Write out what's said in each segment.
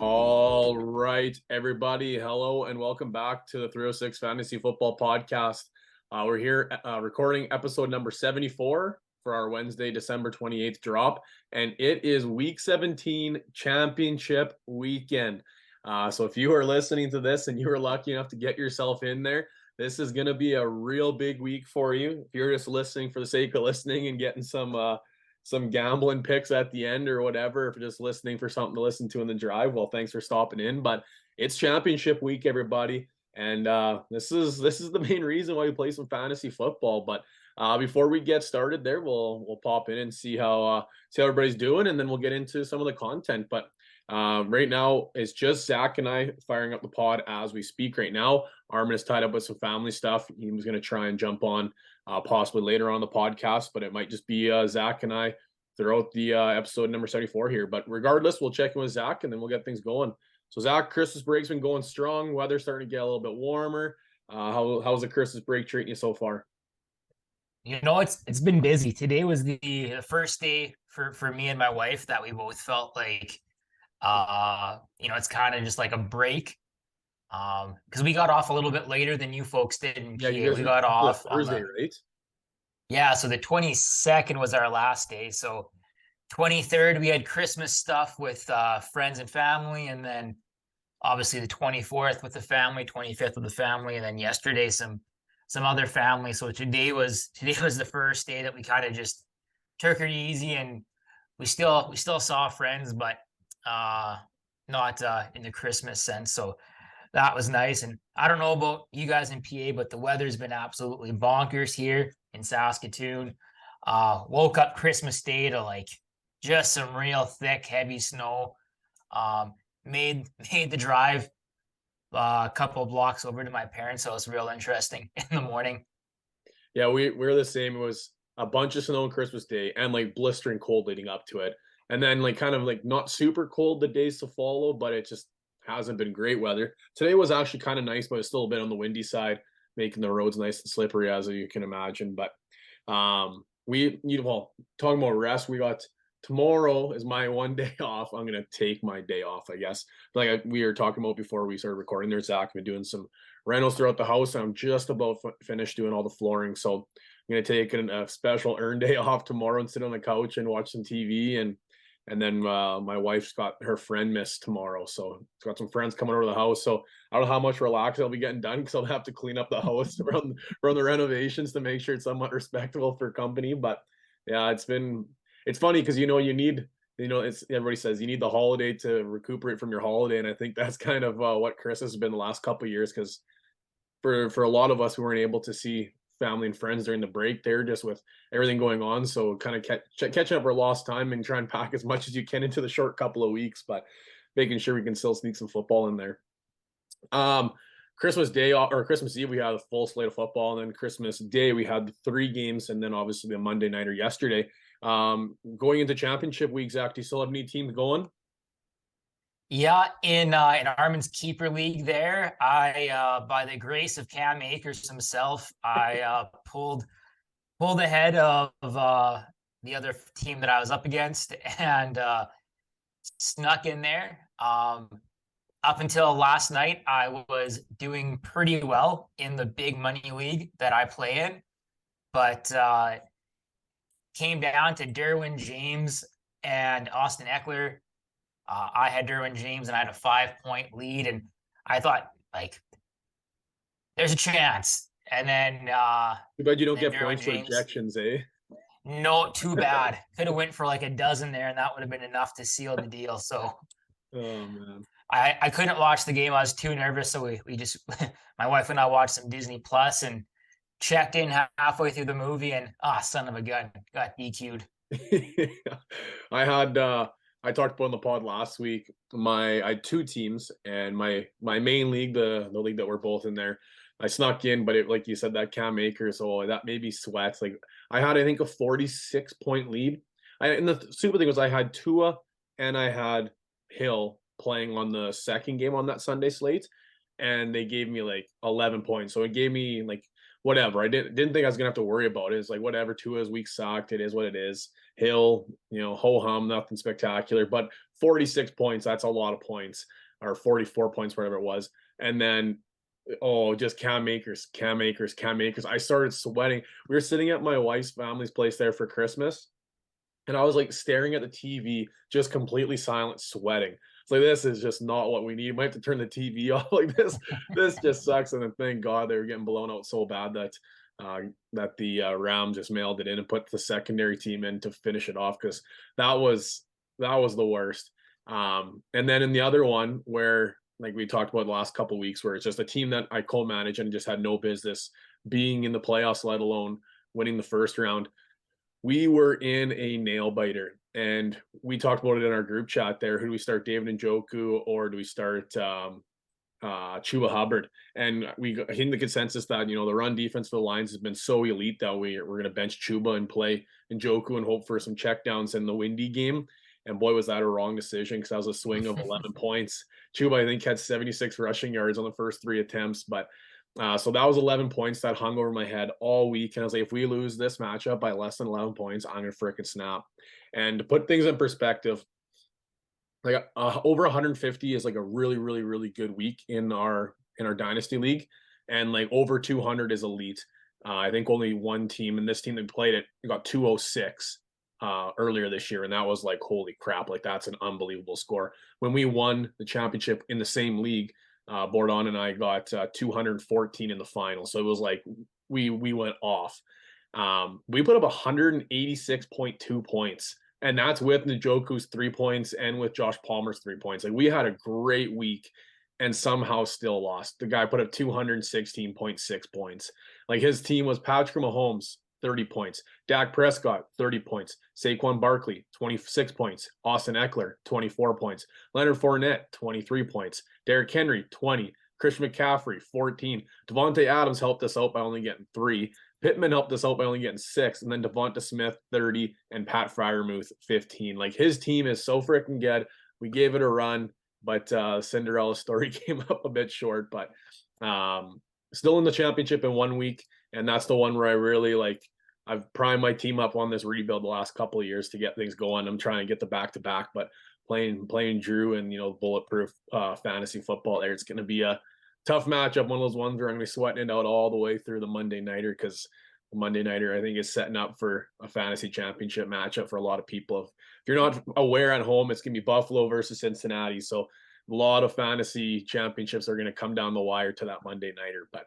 All right, everybody. Hello and welcome back to the 306 Fantasy Football Podcast. We're here recording episode number 74 for our Wednesday, December 28th drop. And it is week 17 championship weekend. So if you are listening to this and you are lucky enough to get yourself in there, this is going to be a real big week for you. If you're just listening for the sake of listening and getting some gambling picks at the end or whatever, if you're just listening for something to listen to in the drive, well, thanks for stopping in. But it's championship week, everybody. And this is the main reason why we play some fantasy football. But before we get started there, we'll pop in and see how everybody's doing, and then we'll get into some of the content. But right now, it's just Zach and I firing up the pod as we speak right now. Armin is tied up with some family stuff. He was going to try and jump on possibly later on the podcast, but it might just be Zach and I throughout the episode number 74 here. But regardless, we'll check in with Zach and then we'll get things going. So Zach, Christmas break's been going strong. Weather's starting to get a little bit warmer. How's the Christmas break treating you so far? It's been busy. Today was the first day for me and my wife that we both felt like it's kind of just like a break. Because we got off a little bit later than you folks did in Yeah, PA. you guys We are got off on Thursday, right? so the 22nd was our last day. So 23rd we had Christmas stuff with friends and family, and then obviously the 24th with the family, 25th with the family, and then yesterday some other family. So today was the first day that we kind of just took it easy, and we still saw friends, but not in the Christmas sense. So that was nice. And I don't know about you guys in PA, but the weather's been absolutely bonkers here in Saskatoon. Woke up Christmas Day to like just some real thick, heavy snow. Made the drive a couple of blocks over to my parents' house real interesting in the morning. Yeah, we're the same. It was a bunch of snow on Christmas Day and like blistering cold leading up to it. And then like kind of like not super cold the days to follow, but it just hasn't been great weather. Today was actually kind of nice, but it's still a bit on the windy side, making the roads nice and slippery as you can imagine. But talking about rest, we got tomorrow is my one day off. I'm gonna take my day off, I guess. Like we were talking about before we started recording there, Zach, I've been doing some rentals throughout the house. I'm just about finished doing all the flooring, so I'm gonna take a special earn day off tomorrow and sit on the couch and watch some TV. And then my wife's got her friend miss tomorrow, so it's got some friends coming over to the house. So I don't know how much relaxed I'll be getting done because I'll have to clean up the house around the renovations to make sure it's somewhat respectable for company. But yeah, it's funny because you need it's everybody says you need the holiday to recuperate from your holiday, and I think that's kind of what Chris has been the last couple of years, because for a lot of us who weren't able to see family and friends during the break there just with everything going on, so kind of catching up for lost time and try and pack as much as you can into the short couple of weeks, but making sure we can still sneak some football in there. Christmas Day or Christmas Eve we had a full slate of football, and then Christmas Day we had 3 games, and then obviously the Monday nighter yesterday. Going into championship week, Zach, do you still have any teams going? Yeah, in Armin's keeper league there, I by the grace of Cam Akers himself, I pulled ahead of the other team that I was up against, and snuck in there. Up until last night, I was doing pretty well in the big money league that I play in, but came down to Derwin James and Austin Eckler. I had Derwin James and I had a 5-point lead, and I thought like there's a chance. And then Too bad you don't get Derwin points for James, ejections, eh? no, too bad. Could have went for like a dozen there, and that would have been enough to seal the deal. So Oh man. I couldn't watch the game. I was too nervous. So we just my wife and I watched some Disney Plus and checked in halfway through the movie, and son of a gun, got DQ'd. I talked about on the pod last week. I had 2 teams, and my main league, the league that we're both in there, I snuck in, but it, like you said, that Cam Akers, so that made me sweat. Like I had, I think, a 46-point lead. And the super thing was I had Tua and I had Hill playing on the second game on that Sunday slate, and they gave me like 11 points. So it gave me like whatever. I didn't think I was gonna have to worry about it. It's like whatever. Tua's week sucked. It is what it is. Hill, ho hum, nothing spectacular. But 46 points, that's a lot of points, or 44 points, whatever it was. And then just Cam Akers. I started sweating. We were sitting at my wife's family's place there for Christmas, and I was like staring at the TV, just completely silent, sweating. It's like, this is just not what we need. We might have to turn the TV off. Like this just sucks. And then thank God they were getting blown out so bad that the Rams just mailed it in and put the secondary team in to finish it off, because that was the worst. And then in the other one where, like we talked about the last couple of weeks, where it's just a team that I co-manage and just had no business being in the playoffs, let alone winning the first round. We were in a nail biter, and we talked about it in our group chat there. Who do we start, David Njoku, or do we start Chuba Hubbard? And we hit the consensus that, the run defense for the Lions has been so elite that we're going to bench Chuba and play Njoku and hope for some checkdowns in the windy game. And boy, was that a wrong decision, because that was a swing of 11 points. Chuba, I think, had 76 rushing yards on the first 3 attempts, but so that was 11 points that hung over my head all week. And I was like, if we lose this matchup by less than 11 points, I'm going to frickin' snap. And to put things in perspective, like over 150 is like a really, really, really good week in our dynasty league. And like over 200 is elite. I think only one team, and this team that played it, got 206 earlier this year. And that was like, holy crap, like that's an unbelievable score. When we won the championship in the same league, Bordon and I got 214 in the final. So it was like we went off. We put up 186.2 points, and that's with Njoku's 3 points and with Josh Palmer's 3 points. Like, we had a great week and somehow still lost. The guy put up 216.6 points. Like, his team was Patrick Mahomes, 30 points. Dak Prescott, 30 points. Saquon Barkley, 26 points. Austin Eckler, 24 points. Leonard Fournette, 23 points. Derrick Henry, 20. Christian McCaffrey, 14. Devontae Adams helped us out by only getting 3. Pittman helped us out by only getting 6. And then DeVonta Smith, 30. And Pat Freiermuth, 15. Like, his team is so freaking good. We gave it a run, but Cinderella story came up a bit short. But still in the championship in 1 week. And that's the one where I really, like, I've primed my team up on this rebuild the last couple of years to get things going. I'm trying to get the back-to-back, but playing Drew and, bulletproof fantasy football there, it's going to be a tough matchup. One of those ones where I'm going to be sweating it out all the way through the Monday nighter, because the Monday nighter, I think, is setting up for a fantasy championship matchup for a lot of people. If you're not aware at home, it's going to be Buffalo versus Cincinnati. So a lot of fantasy championships are going to come down the wire to that Monday nighter, but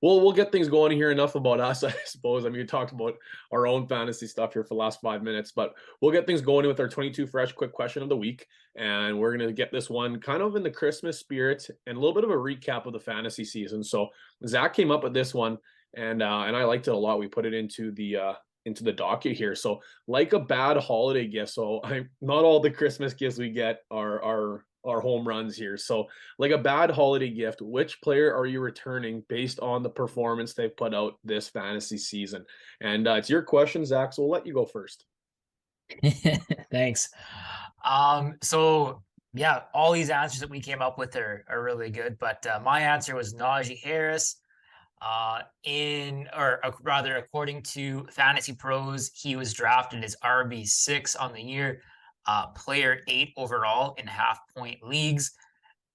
we'll get things going here. Enough about us, I suppose. I mean, we talked about our own fantasy stuff here for the last 5 minutes, but we'll get things going with our 22 fresh quick question of the week. And we're going to get this one kind of in the Christmas spirit and a little bit of a recap of the fantasy season. So Zach came up with this one, and I liked it a lot. We put it into the docket here. So, like a bad holiday gift. So not all the Christmas gifts we get are home runs here. So, like a bad holiday gift, which player are you returning based on the performance they've put out this fantasy season? And it's your question, Zach, so we'll let you go first. Thanks. So yeah, all these answers that we came up with are really good, but my answer was Najee Harris. According to Fantasy Pros, he was drafted as RB6 on the year, player 8 overall in half-point leagues.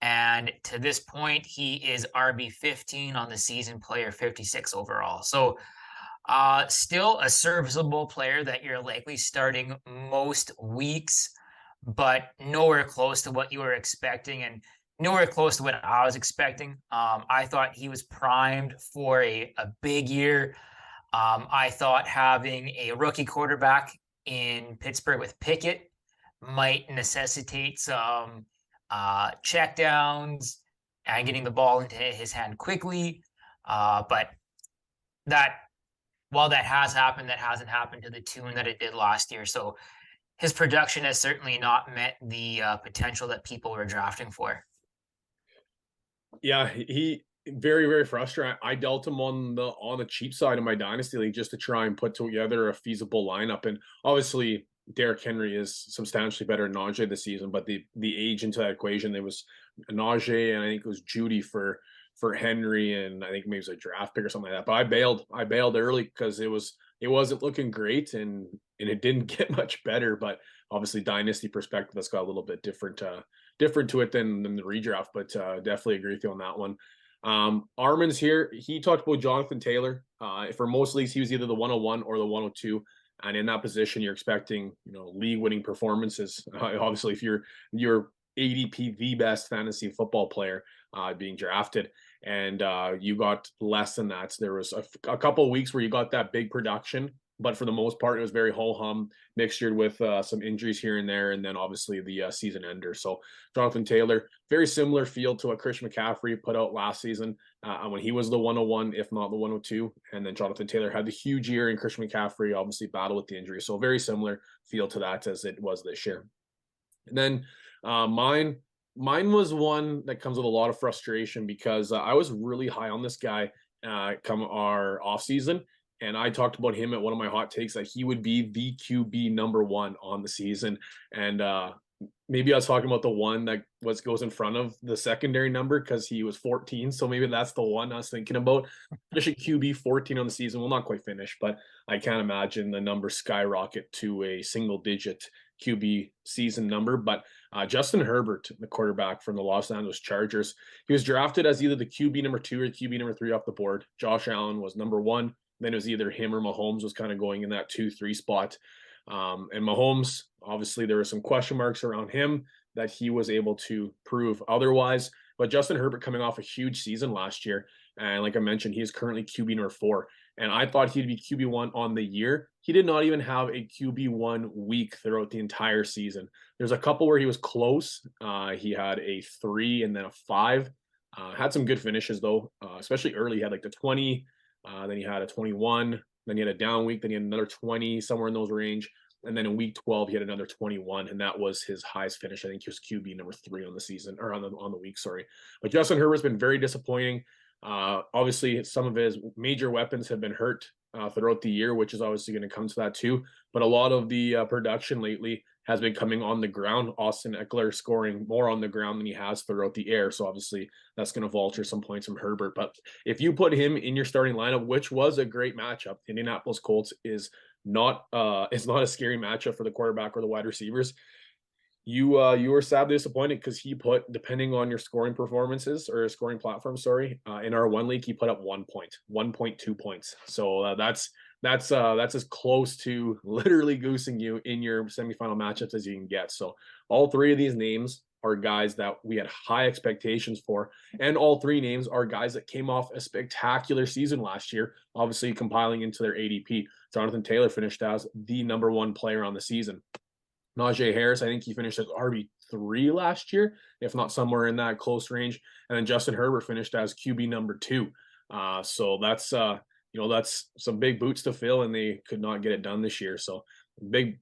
And to this point, he is RB15 on the season, player 56 overall. So still a serviceable player that you're likely starting most weeks, but nowhere close to what you were expecting and nowhere close to what I was expecting. I thought he was primed for a big year. I thought having a rookie quarterback in Pittsburgh with Pickett might necessitate some checkdowns and getting the ball into his hand quickly. But while that has happened, that hasn't happened to the tune that it did last year. So his production has certainly not met the potential that people were drafting for. Yeah, he very, very frustrating. I dealt him on the cheap side of my dynasty league just to try and put together a feasible lineup. And obviously, Derrick Henry is substantially better than Najee this season, but the age into that equation, there was Najee and I think it was Judy for for Henry, and I think maybe it was a draft pick or something like that. But I bailed early because it wasn't looking great, and it didn't get much better. But obviously, dynasty perspective, that's got a little bit different to it than the redraft. But definitely agree with you on that one. Armin's here. He talked about Jonathan Taylor. For most leagues, he was either the 101 or the 102. And in that position, you're expecting, league-winning performances. Obviously, if you're ADP the best fantasy football player being drafted, and you got less than that. So there was a couple of weeks where you got that big production, but for the most part, it was very ho-hum, mixtured with some injuries here and there, and then obviously the season ender. So Jonathan Taylor, very similar feel to what Christian McCaffrey put out last season when he was the 101, if not the 102. And then Jonathan Taylor had the huge year, and Christian McCaffrey obviously battled with the injury. So very similar feel to that as it was this year. And then mine was one that comes with a lot of frustration because I was really high on this guy come our offseason. And I talked about him at one of my hot takes that he would be the QB number one on the season. And maybe I was talking about the one that goes in front of the secondary number because he was 14. So maybe that's the one I was thinking about. Especially QB 14 on the season. Well, not quite finished, but I can't imagine the number skyrocket to a single digit QB season number. But Justin Herbert, the quarterback from the Los Angeles Chargers, he was drafted as either the QB number 2 or QB number 3 off the board. Josh Allen was number 1. Then it was either him or Mahomes was kind of going in that 2-3 spot. And Mahomes, obviously, there were some question marks around him that he was able to prove otherwise. But Justin Herbert coming off a huge season last year. And like I mentioned, he is currently QB number 4. And I thought he'd be QB1 on the year. He did not even have a QB1 week throughout the entire season. There's a couple where he was close. He had a 3 and then a 5. Had some good finishes, though, especially early. He had like the 20. Then he had a 21. Then he had a down week. Then he had another 20, somewhere in those range. And then in week 12, he had another 21, and that was his highest finish. I think he was QB number 3 on the season, or on the week, sorry. But Justin Herbert's been very disappointing. Obviously, some of his major weapons have been hurt throughout the year, which is obviously going to come to that too. But a lot of the production lately has been coming on the ground. Austin Eckler scoring more on the ground than he has throughout the air. So obviously that's going to vulture some points from Herbert. But if you put him in your starting lineup, which was a great matchup, Indianapolis Colts is not a scary matchup for the quarterback or the wide receivers. You were sadly disappointed because he put, depending on your scoring performances or scoring platform, in our one league, he put up 1 point, 1.2 points. So that's as close to literally goosing you in your semifinal matchups as you can get. So all 3 of these names are guys that we had high expectations for, and all 3 names are guys that came off a spectacular season last year, obviously compiling into their ADP. Jonathan Taylor finished as the number 1 player on the season. Najee Harris, I think he finished as RB3 last year, if not somewhere in that close range. And then Justin Herbert finished as QB number 2. So that's some big boots to fill, and they could not get it done this year. So the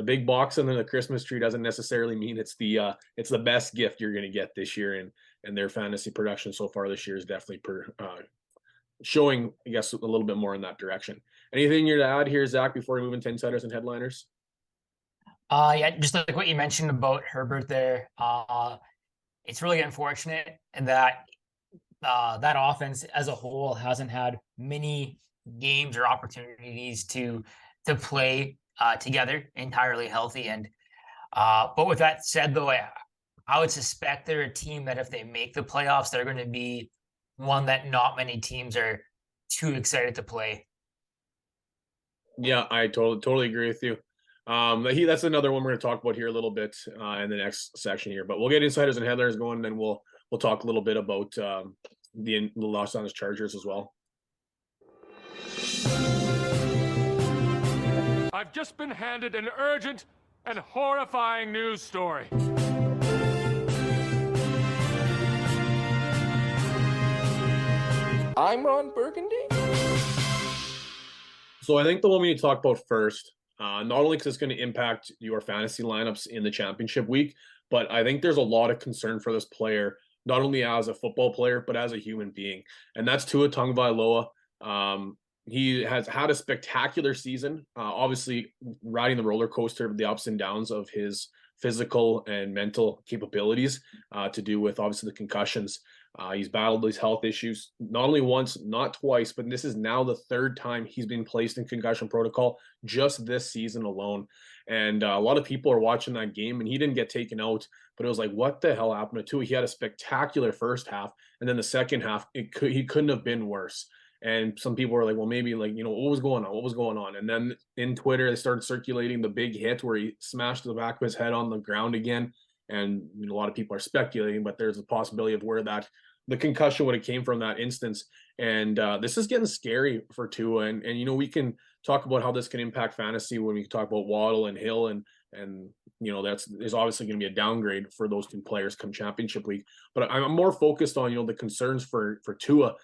big box under the Christmas tree doesn't necessarily mean it's the best gift you're going to get this year. And their fantasy production so far this year is definitely showing, I guess, a little bit more in that direction. Anything you're to add here, Zach, before we move into insiders and headliners? Yeah, just like what you mentioned about Herbert there. It's really unfortunate that that offense as a whole hasn't had many games or opportunities to play together entirely healthy. And but with that said, though, I would suspect they're a team that if they make the playoffs, they're going to be one that not many teams are too excited to play. Yeah, I totally agree with you. That's another one we're going to talk about here a little bit in the next section here. But we'll get insiders and headliners going, and then we'll talk a little bit about the Los Angeles Chargers as well. I've just been handed an urgent and horrifying news story. I'm Ron Burgundy. So I think the one we need to talk about first, not only because it's going to impact your fantasy lineups in the championship week, but I think there's a lot of concern for this player, not only as a football player, but as a human being. And that's Tua Tagovailoa. He has had a spectacular season, obviously riding the roller coaster of the ups and downs of his physical and mental capabilities to do with obviously the concussions. He's battled these health issues not only once, not twice, but this is now the third time he's been placed in concussion protocol just this season alone. And a lot of people are watching that game, and he didn't get taken out, but it was like, what the hell happened to Tua? He had a spectacular first half, and then the second half, he couldn't have been worse. And some people were like, well, maybe like, what was going on? What was going on? And then in Twitter, they started circulating the big hit where he smashed the back of his head on the ground again. And a lot of people are speculating, but there's a possibility of where the concussion would have came from that instance. And this is getting scary for Tua. And we can talk about how this can impact fantasy when we talk about Waddle and Hill, and there's obviously going to be a downgrade for those two players come championship week. But I'm more focused on the concerns for Tua.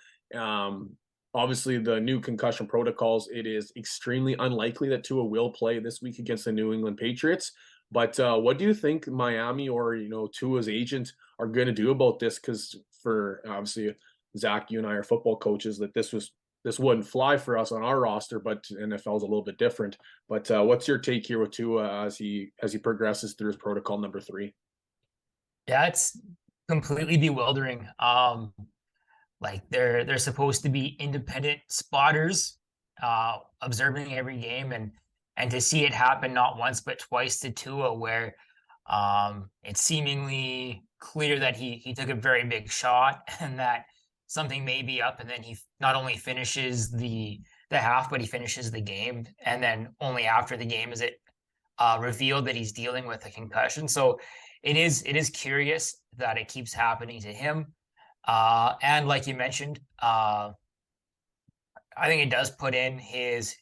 Obviously, the new concussion protocols, it is extremely unlikely that Tua will play this week against the New England Patriots. But what do you think Miami or Tua's agent are going to do about this? Because for obviously Zach, you and I are football coaches, that this wouldn't fly for us on our roster, but NFL is a little bit different. But what's your take here with Tua as he progresses through his protocol number 3? Yeah, it's completely bewildering. Like they're supposed to be independent spotters, observing every game, and to see it happen not once but twice to Tua, where it's seemingly clear that he took a very big shot and that something may be up, and then he not only finishes the half, but he finishes the game, and then only after the game is it revealed that he's dealing with a concussion. So it is curious that it keeps happening to him. And like you mentioned, I think it does put in his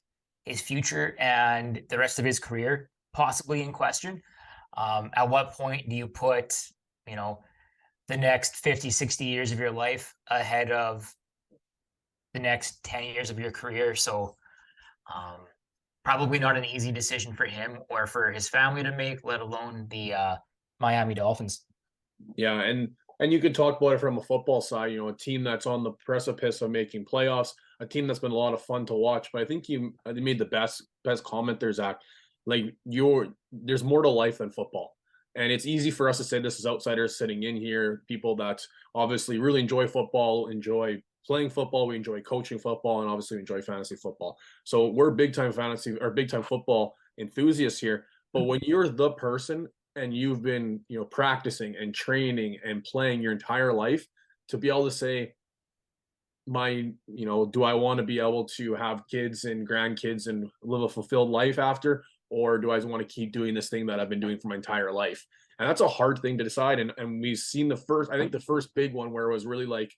future and the rest of his career possibly in question. At what point do you put, the next 50, 60 years of your life ahead of the next 10 years of your career? So probably not an easy decision for him or for his family to make, let alone the Miami Dolphins. Yeah, and you could talk about it from a football side, a team that's on the precipice of making playoffs, a team that's been a lot of fun to watch. But I think you made the best comment there, Zach. Like there's more to life than football. And it's easy for us to say this as outsiders sitting in here, people that obviously really enjoy football, enjoy playing football, we enjoy coaching football, and obviously enjoy fantasy football. So we're big time fantasy or big time football enthusiasts here. But when you're the person and you've been, practicing and training and playing your entire life, to be able to say, do I want to be able to have kids and grandkids and live a fulfilled life after, or do I want to keep doing this thing that I've been doing for my entire life? And that's a hard thing to decide. And we've seen the first big one where it was really like,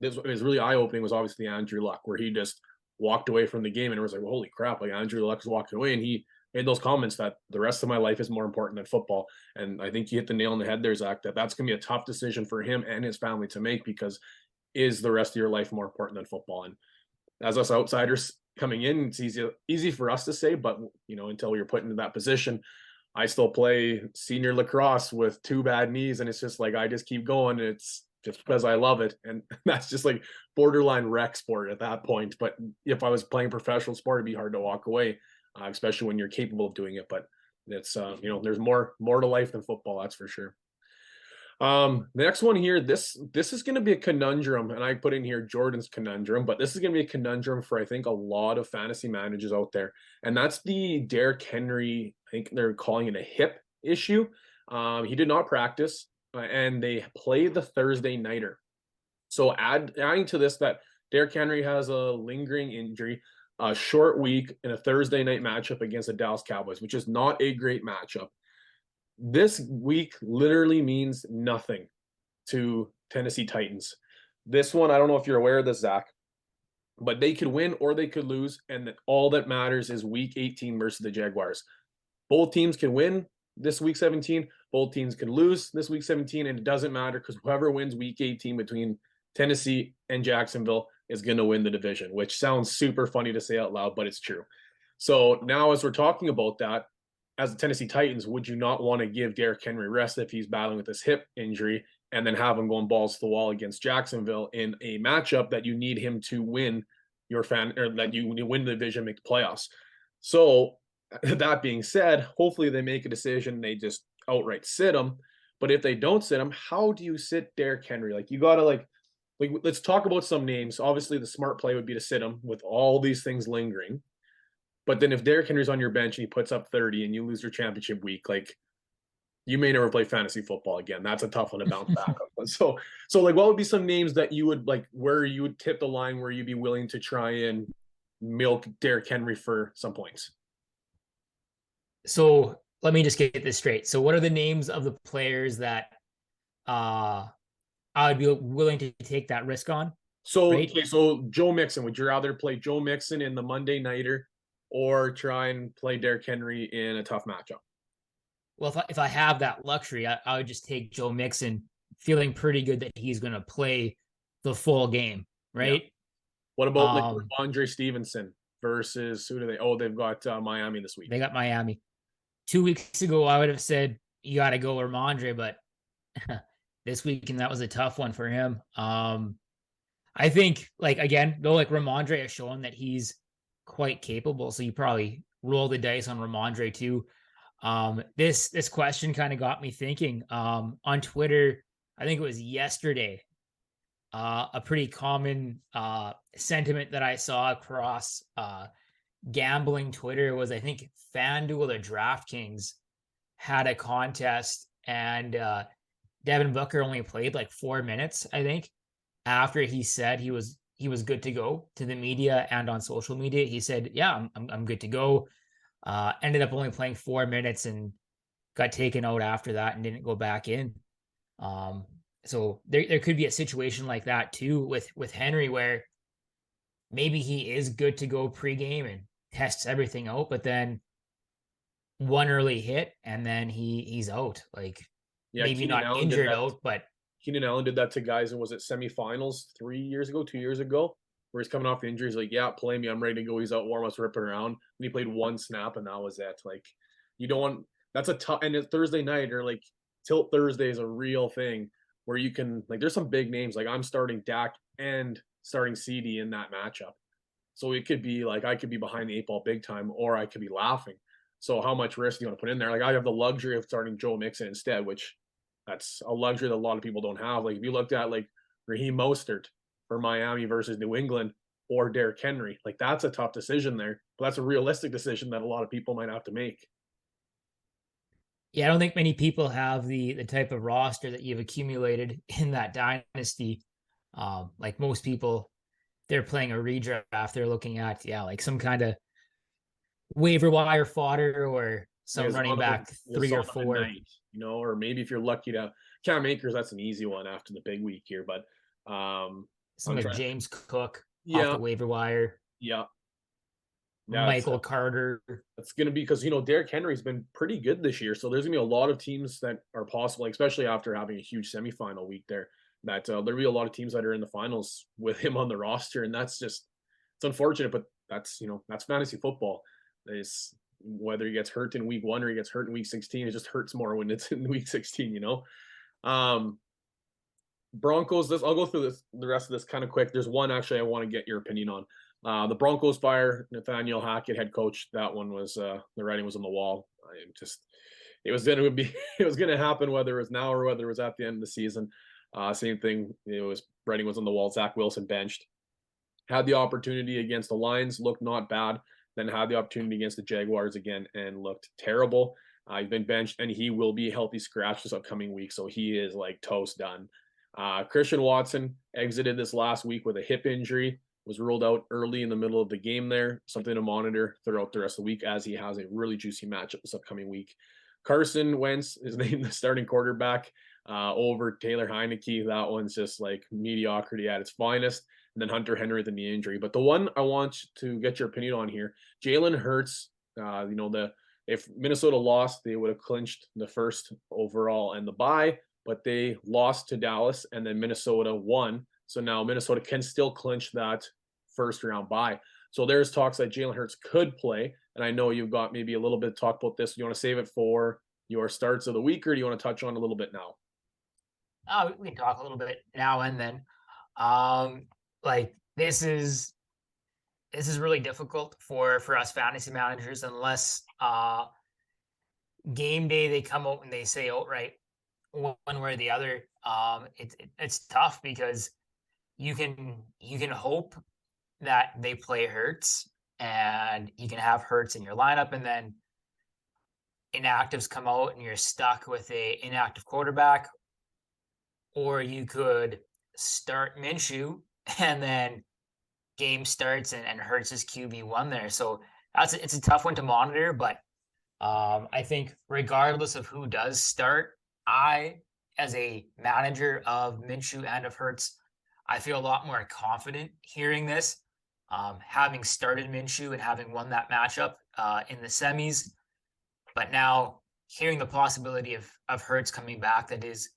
it was really eye-opening was obviously Andrew Luck, where he just walked away from the game, and it was like, well, holy crap, like Andrew Luck is walking away, and he made those comments that the rest of my life is more important than football. And I think you hit the nail on the head there, Zach, that's going to be a tough decision for him and his family to make, because is the rest of your life more important than football? And as us outsiders coming in, it's easy for us to say, but until you're put into that position, I still play senior lacrosse with 2 bad knees, and it's just like I just keep going. It's just because I love it, and that's just like borderline rec sport at that point. But if I was playing professional sport, it'd be hard to walk away, especially when you're capable of doing it. But it's there's more to life than football, that's for sure. The next one here, this is going to be a conundrum, and I put in here Jordan's conundrum, but this is going to be a conundrum for I think a lot of fantasy managers out there, and that's the Derrick Henry. I think they're calling it a hip issue. He did not practice, and they play the Thursday nighter. So adding to this that Derrick Henry has a lingering injury, a short week, and a Thursday night matchup against the Dallas Cowboys, which is not a great matchup. This week literally means nothing to Tennessee Titans. This one, I don't know if you're aware of this, Zach, but they could win or they could lose, and all that matters is week 18 versus the Jaguars. Both teams can win this week 17. Both teams can lose this week 17, and it doesn't matter because whoever wins week 18 between Tennessee and Jacksonville is going to win the division, which sounds super funny to say out loud, but it's true. So now as we're talking about that, as the Tennessee Titans, would you not want to give Derrick Henry rest if he's battling with this hip injury, and then have him going balls to the wall against Jacksonville in a matchup that you need him to win that you win the division, make the playoffs? So that being said, hopefully they make a decision, they just outright sit him. But if they don't sit him, how do you sit Derrick Henry? Like, you got to like let's talk about some names. Obviously, the smart play would be to sit him with all these things lingering. But then if Derrick Henry's on your bench and he puts up 30 and you lose your championship week, like you may never play fantasy football again. That's a tough one to bounce back on. So like, what would be some names that you would like, where you would tip the line, where you'd be willing to try and milk Derrick Henry for some points? So let me just get this straight. So what are the names of the players that I would be willing to take that risk on? So Right? okay, so Joe Mixon, would you rather play Joe Mixon in the Monday nighter or try and play Derrick Henry in a tough matchup? Well, if I have that luxury, I would just take Joe Mixon, feeling pretty good that he's going to play the full game, Yeah. right? What about like Um, Andre Stevenson versus who do they? Oh, they've got Miami this week. they got Miami. 2 weeks ago, I would have said you got to go Ramondre, but this week, and that was a tough one for him. I think, like, again, though, like Ramondre has shown that he's quite capable, so you probably roll the dice on Ramondre too. This question kind of got me thinking. On Twitter, I think it was yesterday, a pretty common sentiment that I saw across gambling Twitter was, I think, FanDuel or DraftKings had a contest, and Devin Booker only played like 4 minutes, I think, after he said he was good to go to the media and on social media. He said, "Yeah, I'm good to go." Ended up only playing 4 minutes and got taken out after that and didn't go back in. Um, so there could be a situation like that too with Henry, where maybe he is good to go pregame and tests everything out, but then one early hit and then he's out. Like, Yeah, maybe Keenan not Allen did injured that. out, but Keenan Allen did that to guys, and was it semifinals 3 years ago, 2 years ago, where he's coming off the injuries, like, yeah, play me, I'm ready to go. He's out warm ups, ripping around, and he played one snap, and that was it. Like, you don't want that's a tough. And it's Thursday night, or like Tilt Thursday is a real thing where you can like. There's some big names, like I'm starting Dak and starting CD in that matchup, so it could be like I could be behind the eight ball big time, or I could be laughing. So how much risk do you want to put in there? Like I have the luxury of starting Joe Mixon instead, which that's a luxury that a lot of people don't have. Like if you looked at like Raheem Mostert for Miami versus New England or Derrick Henry, like that's a tough decision there. But that's a realistic decision that a lot of people might have to make. yeah, I don't think many people have the type of roster that you've accumulated in that dynasty. Like most people, they're playing a redraft. They're looking at, yeah, like some kind of waiver wire fodder or Like some running back as 3 or 4, night, or maybe if you're lucky to Cam Akers, that's an easy one after the big week here. But some I'm like trying. James Cook off Yeah, the waiver wire, yeah, yeah. Michael Carter. It's going to be because Derrick Henry's been pretty good this year, so there's going to be a lot of teams that are possible, especially after having a huge semifinal week there. That there'll be a lot of teams that are in the finals with him on the roster, and that's just it's unfortunate, but that's fantasy football. Is whether he gets hurt in week 1 or he gets hurt in week 16, it just hurts more when it's in week 16. Um, Broncos. I'll go through the rest of this kind of quick. There's one actually I want to get your opinion on. The Broncos fire Nathaniel Hackett, head coach. That one was the writing was on the wall. It was going to be it was going to happen whether it was now or whether it was at the end of the season. Same thing. It was writing was on the wall. Zach Wilson benched. Had the opportunity against the Lions, looked not bad. Then had the opportunity against the Jaguars again and looked terrible. He's been benched and he will be a healthy scratch this upcoming week. So he is like toast done. Christian Watson exited this last week with a hip injury, was ruled out early in the middle of the game there. Something to monitor throughout the rest of the week as he has a really juicy matchup this upcoming week. Carson Wentz is named the starting quarterback over Taylor Heineke. That one's just like mediocrity at its finest. And then Hunter Henry with the knee injury. But the one I want to get your opinion on here, Jalen Hurts, if Minnesota lost, they would have clinched the first overall and the bye, but they lost to Dallas and then Minnesota won. So now Minnesota can still clinch that first round bye. So there's talks that Jalen Hurts could play. And I know you've got maybe a little bit to talk about this. You want to save it for your starts of the week, or do you want to touch on a little bit now? We can talk a little bit now and then. Like this is really difficult for us fantasy managers unless game day they come out and they say outright one way or the other. It's tough because you can hope that they play Hurts and you can have Hurts in your lineup, and then inactives come out and you're stuck with a inactive quarterback, or you could start Minshew and then game starts and Hurts is QB1 there. So it's a tough one to monitor, but I think regardless of who does start, as a manager of Minshew and of Hurts, I feel a lot more confident hearing this. Having started Minshew and having won that matchup in the semis, but now hearing the possibility of Hurts coming back, that is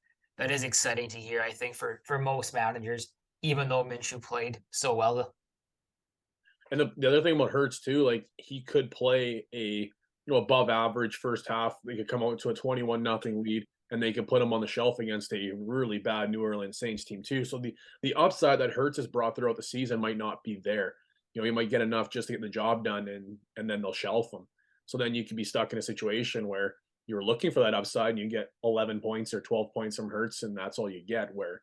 exciting to hear, I think, for most managers, even though Minshew played so well. And the other thing about Hurts too, like he could play a above average first half. They could come out to a 21-0 lead, and they could put him on the shelf against a really bad New Orleans Saints team too. So the upside that Hurts has brought throughout the season might not be there. He might get enough just to get the job done, and then they'll shelf him. So then you could be stuck in a situation where you're looking for that upside and you get 11 points or 12 points from Hurts, and that's all you get, where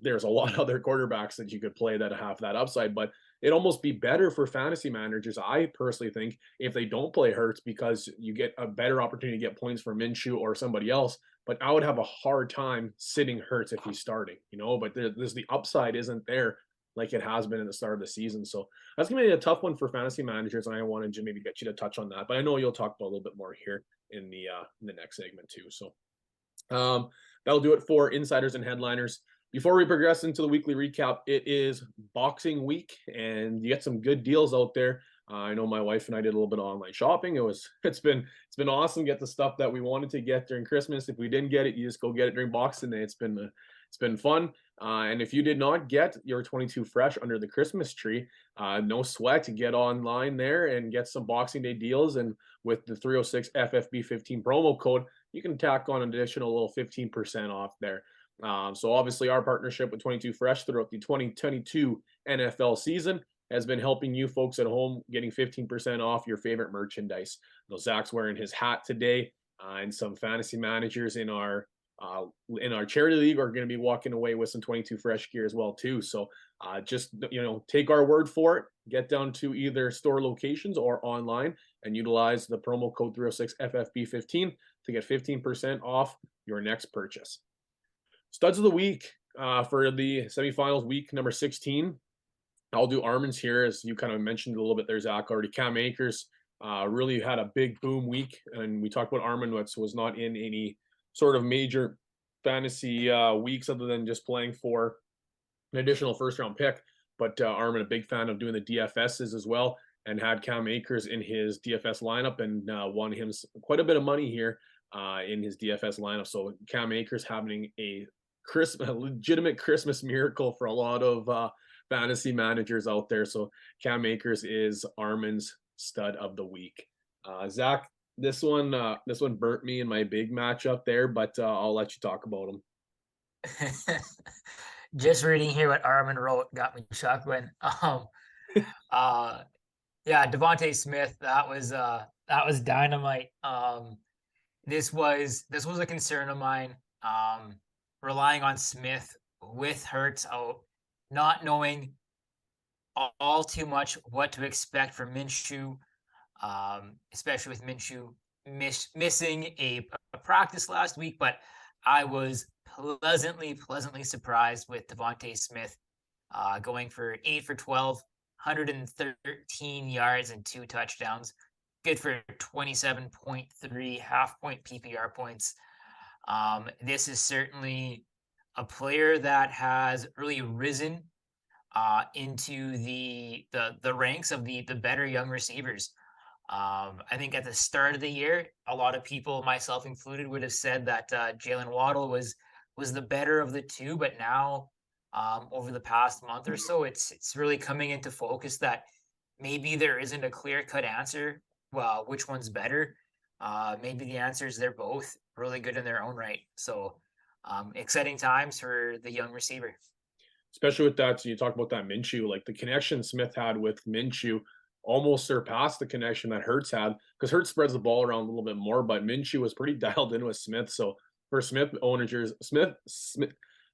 there's a lot of other quarterbacks that you could play that have that upside. But it'd almost be better for fantasy managers, I personally think, if they don't play Hurts, because you get a better opportunity to get points for Minshew or somebody else. But I would have a hard time sitting Hurts if he's starting, but there's the upside isn't there like it has been in the start of the season. So that's going to be a tough one for fantasy managers, and I wanted to maybe get you to touch on that. But I know you'll talk about a little bit more here in the next segment too. So that'll do it for insiders and headliners. Before we progress into the weekly recap, it is boxing week, and you get some good deals out there. I know my wife and I did a little bit of online shopping. It's been awesome to get the stuff that we wanted to get during Christmas. If we didn't get it, you just go get it during Boxing Day. It's been fun. And if you did not get your 22 fresh under the Christmas tree, no sweat, get online there and get some Boxing Day deals. And with the 306 FFB15 promo code, you can tack on an additional little 15% off there. So obviously our partnership with 22 Fresh throughout the 2022 NFL season has been helping you folks at home getting 15% off your favorite merchandise. Zach's wearing his hat today, and some fantasy managers in our charity league are going to be walking away with some 22 Fresh gear as well too. So just take our word for it. Get down to either store locations or online and utilize the promo code 306 FFB15 to get 15% off your next purchase. Studs of the week for the semifinals, week number 16. I'll do Armin's here, as you kind of mentioned a little bit there, Zach, already. Cam Akers really had a big boom week, and we talked about Armin, which was not in any sort of major fantasy weeks other than just playing for an additional first-round pick. But Armin, a big fan of doing the DFSs as well, and had Cam Akers in his DFS lineup, and won him quite a bit of money here in his DFS lineup. So Cam Akers having a legitimate Christmas miracle for a lot of fantasy managers out there. So Cam Akers is Armin's stud of the week. Zach, this one burnt me in my big matchup there, but I'll let you talk about him. Just reading here what Armin wrote got me chuckling. Yeah, DeVonta Smith, that was dynamite. This was a concern of mine. Relying on Smith with Hurts out, not knowing all too much what to expect from Minshew, especially with Minshew missing a practice last week. But I was pleasantly surprised with DeVonta Smith going for 8 for 12, 113 yards and 2 touchdowns, good for 27.3 half-point PPR points. This is certainly a player that has really risen into the ranks of the better young receivers. I think at the start of the year, a lot of people, myself included, would have said that Jalen Waddle was the better of the two, but now over the past month or so, it's really coming into focus that maybe there isn't a clear-cut answer. Well, which one's better? Maybe the answer is they're both really good in their own right. So exciting times for the young receiver. Especially with that, so you talk about that Minshew, like the connection Smith had with Minshew almost surpassed the connection that Hurts had, because Hurts spreads the ball around a little bit more, but Minshew was pretty dialed in with Smith. So for Smith owners,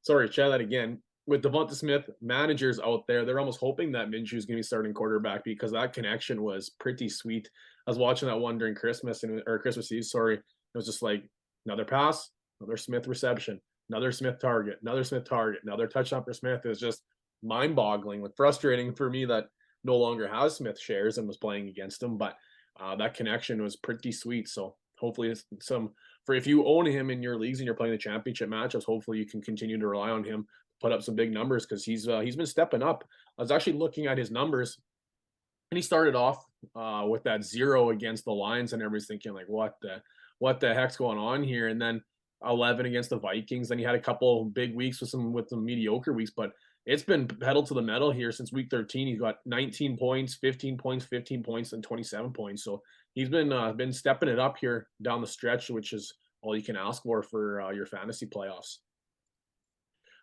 sorry, try that again. with DeVonta Smith, managers out there, they're almost hoping that Minshew is going to be starting quarterback because that connection was pretty sweet. I was watching that one during Christmas or Christmas Eve. Sorry, it was just like another pass, another Smith reception, another Smith target, another touchdown for Smith. It was just mind-boggling, like frustrating for me that no longer has Smith shares and was playing against him. But that connection was pretty sweet. So hopefully, it's for if you own him in your leagues and you're playing the championship matchups, hopefully you can continue to rely on him, put up some big numbers because he's been stepping up. I was actually looking at his numbers, and he started off with that 0 against the Lions, and everybody's thinking like, what the heck's going on here? And then 11 against the Vikings. Then he had a couple big weeks with some mediocre weeks, but it's been pedal to the metal here since week 13. He's got 19 points, 15 points, 15 points, and 27 points. So he's been stepping it up here down the stretch, which is all you can ask for your fantasy playoffs.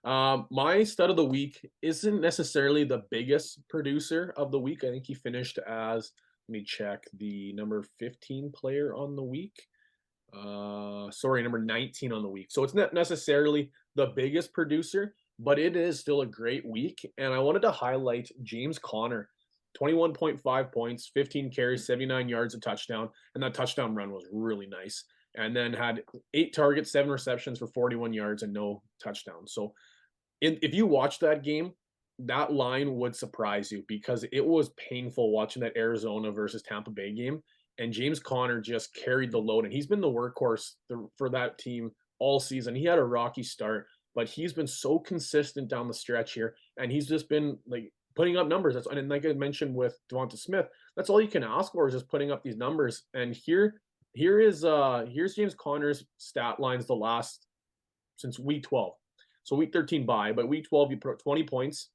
My stud of the week isn't necessarily the biggest producer of the week. I think he finished as, let me check, the number 15 player on the week. Number 19 on the week. So it's not necessarily the biggest producer, but it is still a great week. And I wanted to highlight James Conner, 21.5 points, 15 carries, 79 yards, a touchdown. And that touchdown run was really nice. And then had 8 targets, 7 receptions for 41 yards and no touchdowns. So if you watch that game, that line would surprise you because it was painful watching that Arizona versus Tampa Bay game. And James Conner just carried the load, and he's been the workhorse for that team all season. He had a rocky start, but he's been so consistent down the stretch here, and he's just been like putting up numbers. And like I mentioned with DeVonta Smith, that's all you can ask for is just putting up these numbers. And here's James Conner's stat lines since week 12. So week 13 bye, but week 12 you put up 20 points.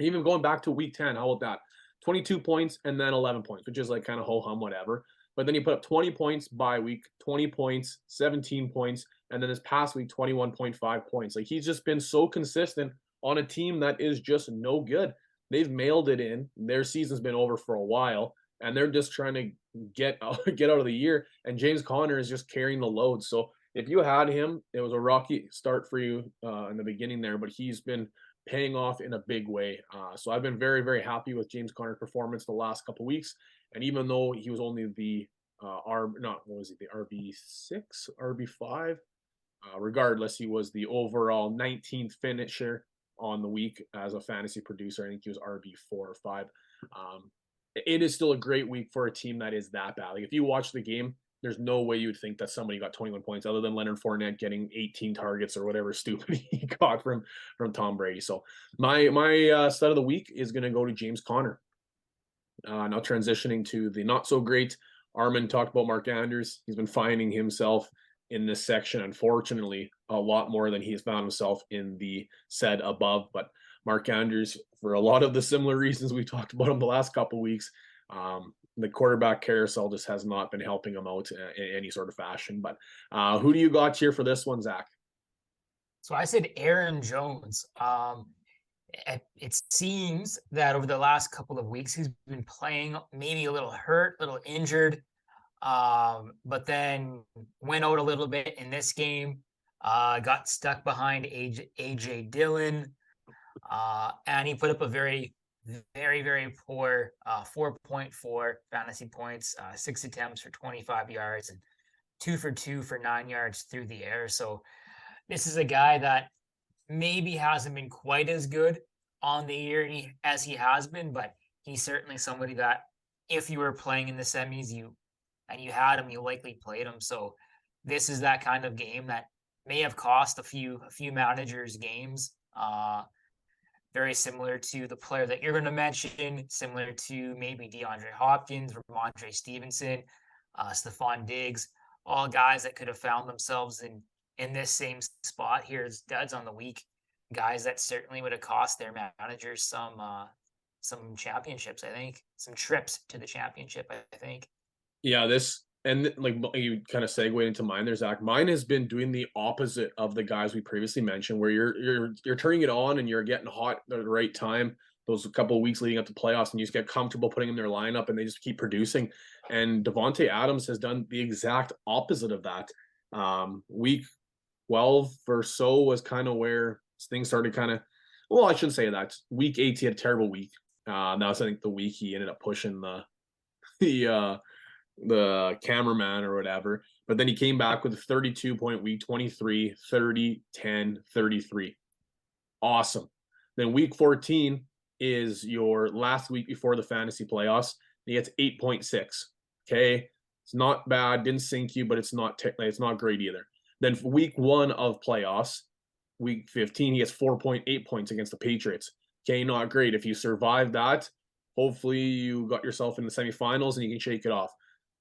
Even going back to week 10, how about that? 22 points and then 11 points, which is like kind of ho-hum, whatever. But then he put up 20 points by week, 20 points, 17 points, and then this past week, 21.5 points. Like he's just been so consistent on a team that is just no good. They've mailed it in. Their season's been over for a while, and they're just trying to get out of the year. And James Conner is just carrying the load. So if you had him, it was a rocky start for you in the beginning there, but he's been paying off in a big way. So I've been very, very happy with James Conner's performance the last couple of weeks. And even though he was only the RB6, RB5, regardless, he was the overall 19th finisher on the week as a fantasy producer. I think he was RB4 or 5. It is still a great week for a team that is that bad. Like if you watch the game, there's no way you would think that somebody got 21 points other than Leonard Fournette getting 18 targets or whatever stupid he got from Tom Brady. So my stud of the week is going to go to James Conner. Now transitioning to the not so great. Armin talked about Mark Andrews. He's been finding himself in this section, unfortunately, a lot more than he's found himself in the said above. But Mark Andrews, for a lot of the similar reasons we talked about him the last couple of weeks, the quarterback carousel just has not been helping him out in any sort of fashion. But who do you got here for this one, Zach? So I said Aaron Jones. It seems that over the last couple of weeks, he's been playing maybe a little hurt, a little injured, but then went out a little bit in this game, got stuck behind AJ Dillon, and he put up a very, very poor 4.4 fantasy points, 6 attempts for 25 yards and 2 for 2 for 9 yards through the air. So this is a guy that maybe hasn't been quite as good on the year as he has been, but he's certainly somebody that if you were playing in the semis, you had him, you likely played him. So this is that kind of game that may have cost a few managers games. Very similar to the player that you're going to mention, similar to maybe DeAndre Hopkins, Ramondre Stevenson, Stephon Diggs, all guys that could have found themselves in this same spot here as duds on the week, guys that certainly would have cost their managers some championships, I think, some trips to the championship, I think. Yeah, and like you kind of segue into mine there, Zach. Mine has been doing the opposite of the guys we previously mentioned, where you're turning it on and you're getting hot at the right time. Those couple of weeks leading up to playoffs, and you just get comfortable putting in their lineup, and they just keep producing. And Devontae Adams has done the exact opposite of that. Week 12 or so was kind of where things started kind of Well, I shouldn't say that. Week 8, he had a terrible week. That was, I think, the week he ended up pushing the cameraman or whatever. But then he came back with a 32-point week, 23, 30, 10, 33. Awesome. Then week 14 is your last week before the fantasy playoffs. He gets 8.6. Okay. It's not bad. Didn't sink you, but it's not great either. Then for week 1 of playoffs, week 15, he gets 4.8 points against the Patriots. Okay, not great. If you survive that, hopefully you got yourself in the semifinals and you can shake it off.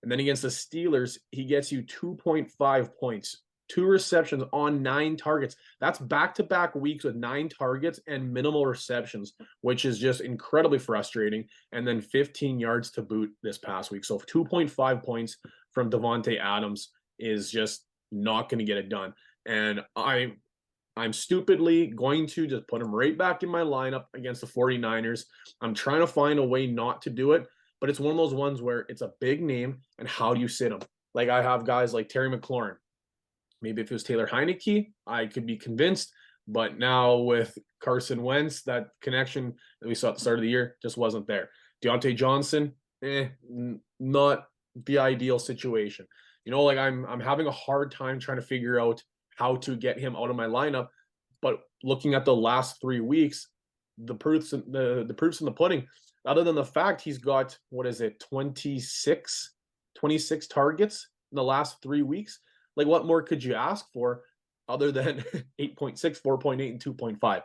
And then against the Steelers, he gets you 2.5 points, 2 receptions on 9 targets. That's back-to-back weeks with 9 targets and minimal receptions, which is just incredibly frustrating. And then 15 yards to boot this past week. So 2.5 points from Davante Adams is just not going to get it done. And I'm stupidly going to just put him right back in my lineup against the 49ers. I'm trying to find a way not to do it, but it's one of those ones where it's a big name, and how do you sit him? Like, I have guys like Terry McLaurin. Maybe if it was Taylor Heineke, I could be convinced. But now with Carson Wentz, that connection that we saw at the start of the year just wasn't there. Deontay Johnson, not the ideal situation. Like I'm having a hard time trying to figure out how to get him out of my lineup. But looking at the last 3 weeks, the proof's in the pudding. Other than the fact he's got, 26 targets in the last 3 weeks. Like, what more could you ask for other than 8.6, 4.8, and 2.5?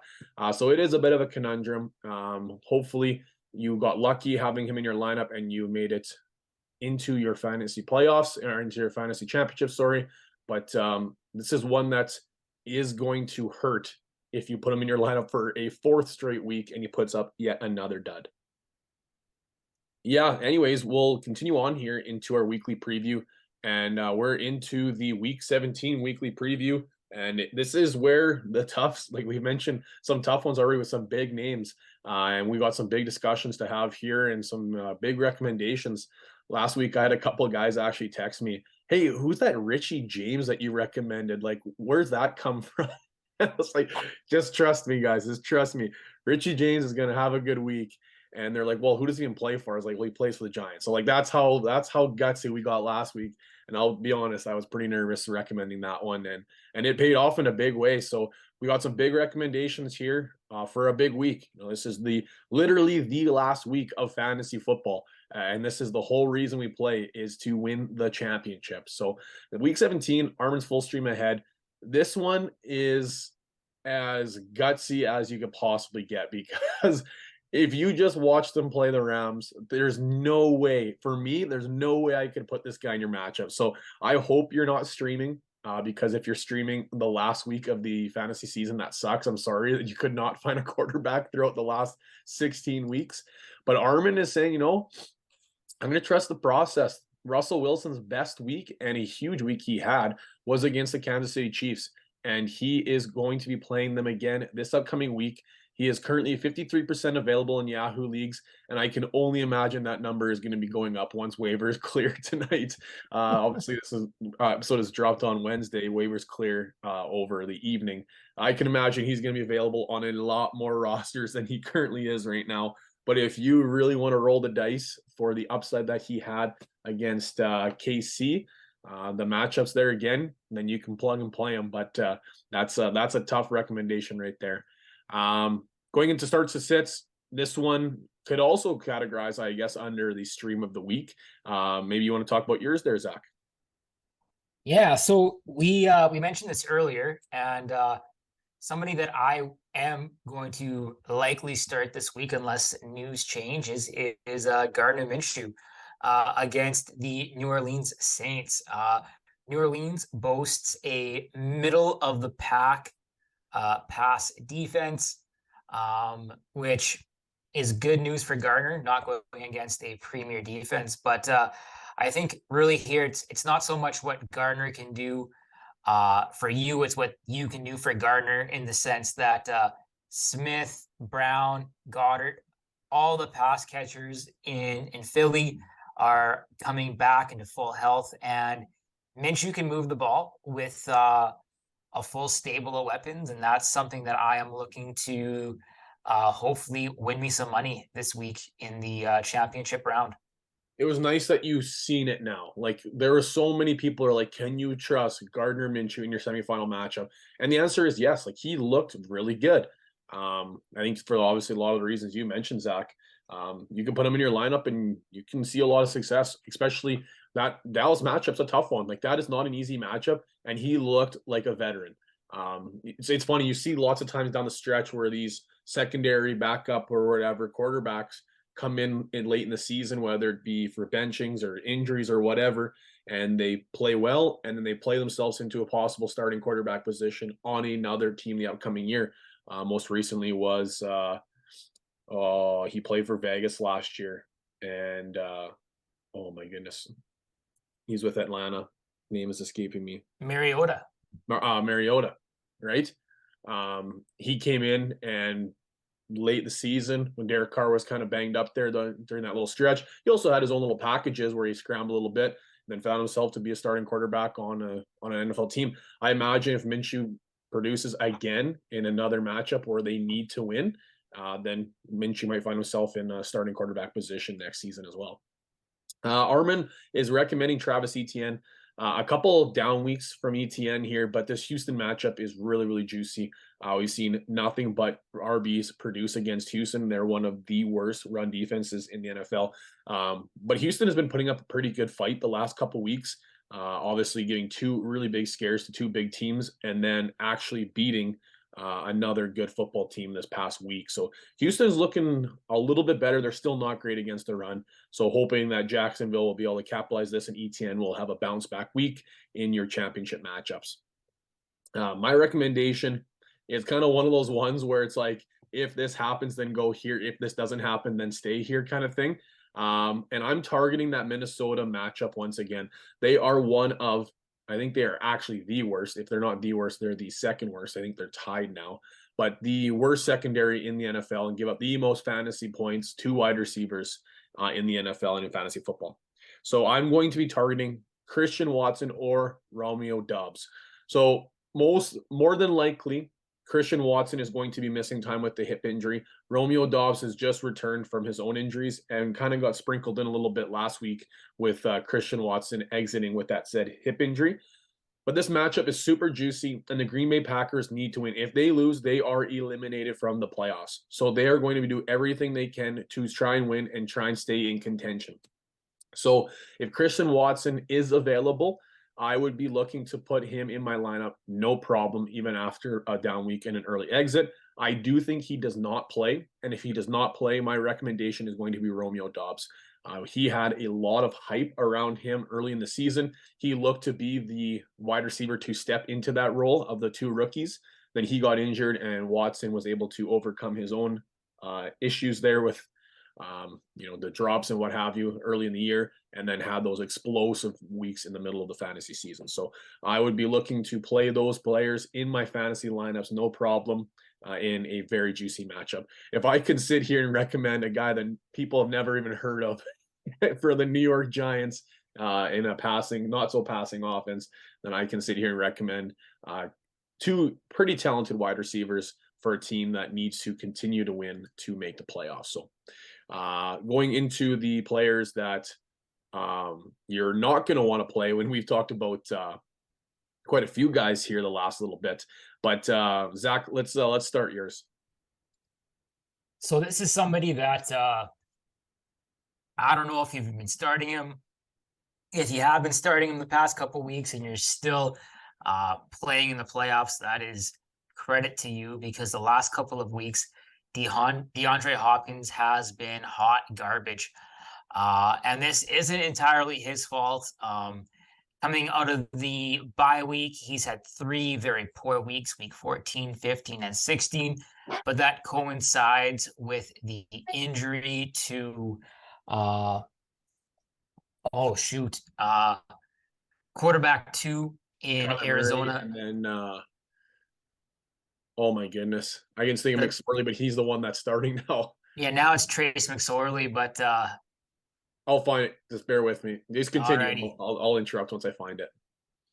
So it is a bit of a conundrum. Hopefully you got lucky having him in your lineup and you made it into your fantasy playoffs, or into your fantasy championship, sorry. But this is one that is going to hurt if you put him in your lineup for a 4th straight week and he puts up yet another dud. Yeah, anyways, we'll continue on here into our weekly preview, and we're into the week 17 weekly preview. And this is where the toughs, like we mentioned, some tough ones already with some big names. And we got some big discussions to have here and some big recommendations. Last week, I had a couple of guys actually text me, "Hey, who's that Richie James that you recommended? Like, where's that come from?" I was like, just trust me, guys. Just trust me. Richie James is going to have a good week. And they're like, "Well, who does he even play for?" I was like, "Well, he plays for the Giants." So like that's how gutsy we got last week. And I'll be honest, I was pretty nervous recommending that one, and it paid off in a big way. So we got some big recommendations here for a big week. This is literally the last week of fantasy football, and this is the whole reason we play, is to win the championship. So the week 17, Armin's full stream ahead. This one is as gutsy as you could possibly get, because if you just watch them play the Rams, there's no way I could put this guy in your matchup. So I hope you're not streaming, because if you're streaming the last week of the fantasy season, that sucks. I'm sorry that you could not find a quarterback throughout the last 16 weeks. But Armin is saying, I'm going to trust the process. Russell Wilson's best week, and a huge week he had, was against the Kansas City Chiefs. And he is going to be playing them again this upcoming week. He is currently 53% available in Yahoo leagues, and I can only imagine that number is going to be going up once waivers clear tonight. Obviously, this episode is dropped on Wednesday. Waivers clear over the evening. I can imagine he's going to be available on a lot more rosters than he currently is right now. But if you really want to roll the dice for the upside that he had against KC, the matchups there again, then you can plug and play him. But that's a tough recommendation right there. Going into starts to sits, this one could also categorize, I guess, under the stream of the week. Maybe you want to talk about yours there, Zach. Yeah, so we mentioned this earlier, and somebody that I am going to likely start this week unless news changes is Gardner Minshew against the New Orleans Saints. New Orleans boasts a middle of the pack pass defense, which is good news for Gardner, not going against a premier defense. But I think really here it's not so much what Gardner can do for you, it's what you can do for Gardner, in the sense that Smith, Brown, Goddard, all the pass catchers in Philly are coming back into full health, and Minshew can move the ball with a full stable of weapons, and that's something that I am looking to hopefully win me some money this week in the championship round. It was nice that you've seen it now. Like, there were so many people are like, can you trust Gardner Minshew in your semifinal matchup? And the answer is yes. Like, he looked really good. I think for obviously a lot of the reasons you mentioned, Zach. You can put him in your lineup and you can see a lot of success, especially that Dallas matchup's a tough one. Like, that is not an easy matchup, and he looked like a veteran. It's funny, you see lots of times down the stretch where these secondary backup or whatever quarterbacks come in late in the season, whether it be for benchings or injuries or whatever, and they play well, and then they play themselves into a possible starting quarterback position on another team the upcoming year. Most recently was he played for Vegas last year, and oh my goodness, he's with Atlanta. Name is escaping me. Mariota, right? He came in and late the season when Derek Carr was kind of banged up there during that little stretch. He also had his own little packages where he scrambled a little bit and then found himself to be a starting quarterback on an NFL team. I imagine if Minshew produces again in another matchup where they need to win, then Minshew might find himself in a starting quarterback position next season as well. Armin is recommending Travis Etienne. A couple of down weeks from Etienne here, but this Houston matchup is really, really juicy. We've seen nothing but RBs produce against Houston. They're one of the worst run defenses in the NFL. But Houston has been putting up a pretty good fight the last couple of weeks, obviously getting two really big scares to two big teams and then actually beating another good football team this past week. So Houston's looking a little bit better. They're still not great against the run. So hoping that Jacksonville will be able to capitalize this and ETN will have a bounce back week in your championship matchups. My recommendation is kind of one of those ones where it's like, if this happens, then go here. If this doesn't happen, then stay here kind of thing. And I'm targeting that Minnesota matchup once again. They are one of, I think they are actually the worst. If they're not the worst, they're the second worst. I think they're tied now. But the worst secondary in the NFL and give up the most fantasy points to wide receivers in the NFL and in fantasy football. So I'm going to be targeting Christian Watson or Romeo Doubs. So more than likely, Christian Watson is going to be missing time with the hip injury. Romeo Doubs has just returned from his own injuries and kind of got sprinkled in a little bit last week with Christian Watson exiting with that said hip injury. But this matchup is super juicy, and the Green Bay Packers need to win. If they lose, they are eliminated from the playoffs. So they are going to do everything they can to try and win and try and stay in contention. So if Christian Watson is available, I would be looking to put him in my lineup, no problem, even after a down week and an early exit. I do think he does not play. And if he does not play, my recommendation is going to be Romeo Doubs. He had a lot of hype around him early in the season. He looked to be the wide receiver to step into that role of the two rookies. Then he got injured, and Watson was able to overcome his own issues there with the drops and what have you early in the year, and then had those explosive weeks in the middle of the fantasy season. So I would be looking to play those players in my fantasy lineups, no problem, in a very juicy matchup. If I could sit here and recommend a guy that people have never even heard of for the New York Giants in a not so passing offense, then I can sit here and recommend two pretty talented wide receivers for a team that needs to continue to win to make the playoffs. So going into the players that you're not going to want to play, when we've talked about quite a few guys here the last little bit, but Zach, let's start yours. So this is somebody that I don't know if you've been starting him. If you have been starting him the past couple of weeks and you're still playing in the playoffs, that is credit to you, because the last couple of weeks, DeAndre Hopkins has been hot garbage. And this isn't entirely his fault. Coming out of the bye week, he's had 3 very poor weeks, week 14, 15, and 16. But that coincides with the injury to, quarterback 2 in Kyler Arizona. Murray, and then, oh my goodness, I can think of McSorley, but he's the one that's starting now. Yeah, now it's Trace McSorley, but I'll find it. Just bear with me. Just continue. I'll interrupt once I find it.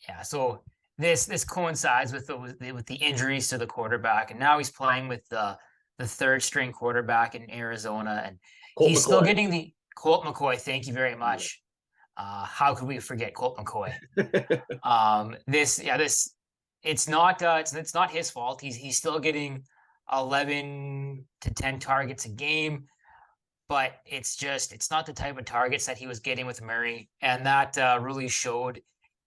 Yeah, so this coincides with the injuries to the quarterback, and now he's playing with the the third string quarterback in Arizona, and Colt he's still McCoy. getting the Colt McCoy. Thank you very much. How could we forget Colt McCoy? It's not his fault. He's still getting 11 to 10 targets a game, but it's not the type of targets that he was getting with Murray, and that really showed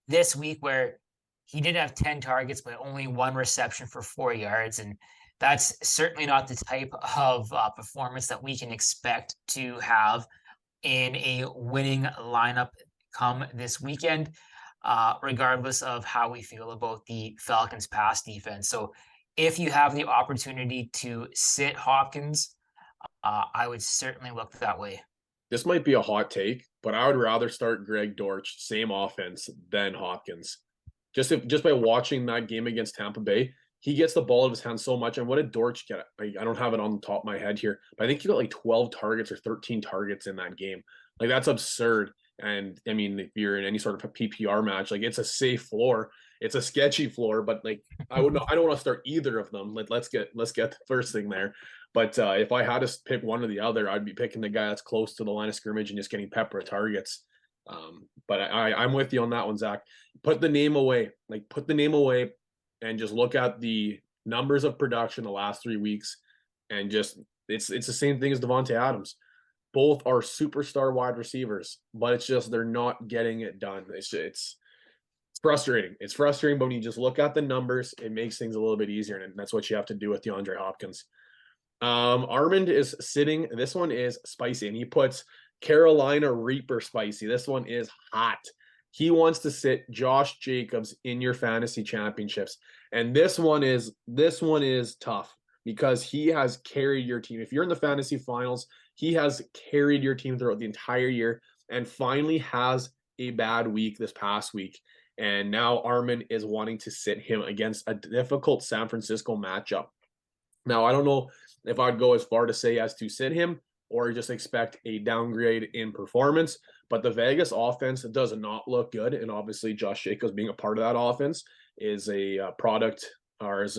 this week where he did have 10 targets, but only one reception for 4 yards, and that's certainly not the type of performance that we can expect to have in a winning lineup come this weekend, regardless of how we feel about the Falcons' pass defense. So if you have the opportunity to sit Hopkins, I would certainly look that way. This might be a hot take, but I would rather start Greg Dortch, same offense, than Hopkins. Just by watching that game against Tampa Bay, he gets the ball out of his hands so much. And what did Dortch get? I don't have it on the top of my head here, but I think he got like 12 targets or 13 targets in that game. Like, that's absurd. And I mean, if you're in any sort of a PPR match, like, it's a safe floor. It's a sketchy floor, but like, I don't want to start either of them. Let's get the first thing there. But if I had to pick one or the other, I'd be picking the guy that's close to the line of scrimmage and just getting pepper of targets. But I'm with you on that one, Zach. Put the name away. Like, put the name away and just look at the numbers of production the last 3 weeks. And just, it's the same thing as DeVonta Adams. Both are superstar wide receivers, but it's just they're not getting it done. It's frustrating. It's frustrating, but when you just look at the numbers, it makes things a little bit easier. And that's what you have to do with DeAndre Hopkins. Armand is sitting. This one is spicy, and he puts Carolina Reaper spicy. This one is hot. He wants to sit Josh Jacobs in your fantasy championships. And this one is tough because he has carried your team. If you're in the fantasy finals, he has carried your team throughout the entire year and finally has a bad week this past week. And now Armand is wanting to sit him against a difficult San Francisco matchup. Now, I don't know if I'd go as far to say as to sit him or just expect a downgrade in performance, but the Vegas offense does not look good. And obviously Josh Jacobs being a part of that offense is a product, or is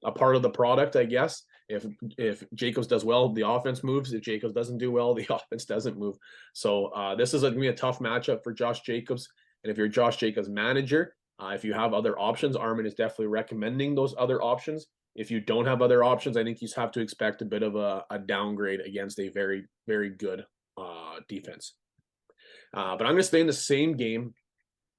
a part of the product, I guess. If Jacobs does well, the offense moves. If Jacobs doesn't do well, the offense doesn't move. So this is going to be a tough matchup for Josh Jacobs. And if you're Josh Jacobs' manager, if you have other options, Armand is definitely recommending those other options. If you don't have other options, I think you have to expect a bit of a downgrade against a very, very good defense. But I'm going to stay in the same game,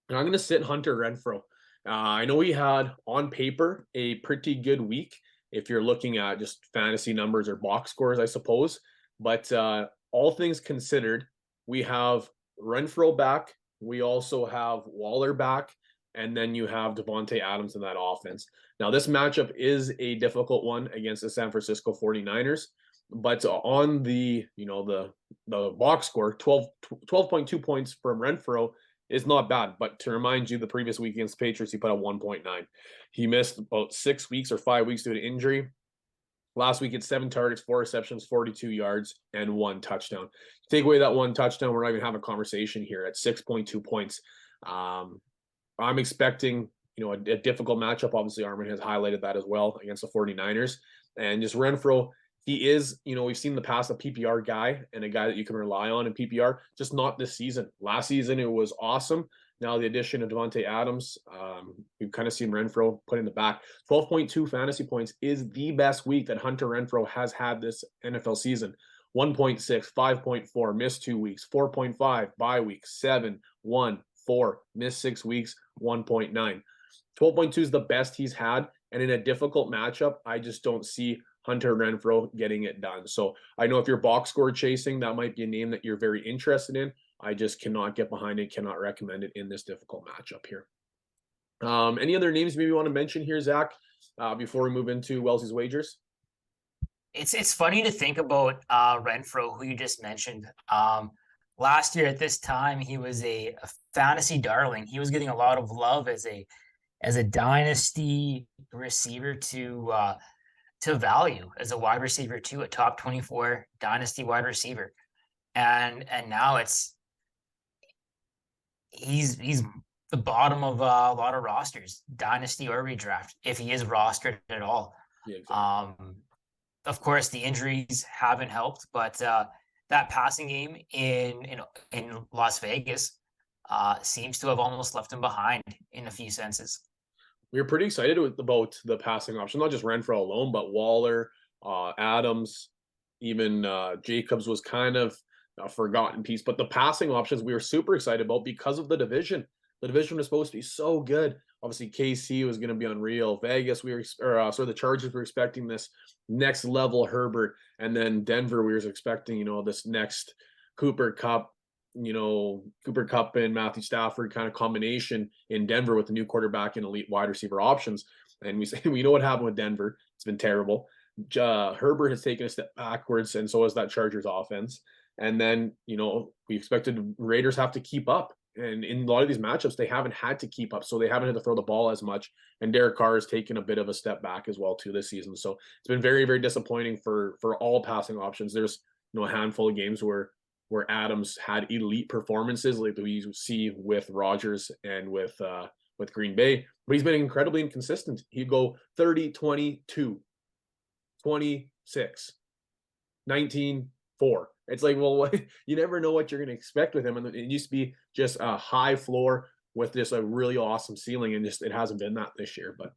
and I'm going to sit Hunter Renfrow. I know he had, on paper, a pretty good week if you're looking at just fantasy numbers or box scores, I suppose. But all things considered, we have Renfrow back. We also have Waller back. And then you have Davante Adams in that offense. Now, this matchup is a difficult one against the San Francisco 49ers. But on the box score, 12.2 points from Renfrow is not bad. But to remind you, the previous week against the Patriots, he put up 1.9. He missed about 6 weeks or 5 weeks due to injury. Last week, it's 7 targets, 4 receptions, 42 yards, and 1 touchdown. Take away that 1 touchdown, we're not even having a conversation here at 6.2 points. I'm expecting, a difficult matchup. Obviously, Armand has highlighted that as well against the 49ers. And just Renfrow, he is, we've seen in the past a PPR guy and a guy that you can rely on in PPR, just not this season. Last season, it was awesome. Now the addition of Davante Adams, we've kind of seen Renfrow put in the back. 12.2 fantasy points is the best week that Hunter Renfrow has had this NFL season. 1.6, 5.4, missed 2 weeks, 4.5, bye week, 7, 1, 4, missed 6 weeks, 1.9. 12.2 is the best he's had. And in a difficult matchup, I just don't see Hunter Renfrow getting it done. So I know if you're box score chasing, that might be a name that you're very interested in. I just cannot get behind it, cannot recommend it in this difficult matchup here. Any other names maybe you want to mention here, Zach, before we move into Wellesley's wagers? It's funny to think about Renfrow, who you just mentioned. Last year at this time, he was a fantasy darling. He was getting a lot of love as a dynasty receiver to value, as a wide receiver too, a top 24 dynasty wide receiver. And now he's the bottom of a lot of rosters, dynasty or redraft, if he is rostered at all. Yeah, exactly. of course, the injuries haven't helped, but that passing game in Las Vegas seems to have almost left him behind in a few senses. We were pretty excited about the passing option, not just Renfro alone, but Waller, Adams, even Jacobs was kind of a forgotten piece. But the passing options we were super excited about because of the division. The division was supposed to be so good. Obviously, KC was going to be unreal. Vegas, the Chargers were expecting this next level Herbert, and then Denver, we were expecting, this next Cooper Kupp and Matthew Stafford kind of combination in Denver with the new quarterback and elite wide receiver options. And we know what happened with Denver. It's been terrible. Herbert has taken a step backwards, and so has that Chargers offense. And then, we expected Raiders have to keep up. And in a lot of these matchups, they haven't had to keep up. So they haven't had to throw the ball as much. And Derek Carr has taken a bit of a step back as well, too, this season. So it's been very, very disappointing for all passing options. There's, a handful of games where Adams had elite performances like we see with Rodgers and with Green Bay, but he's been incredibly inconsistent. He'd go 30, 22, 26, 19, 4. It's like, well, you never know what you're going to expect with him. And it used to be just a high floor with just a really awesome ceiling, and just it hasn't been that this year. But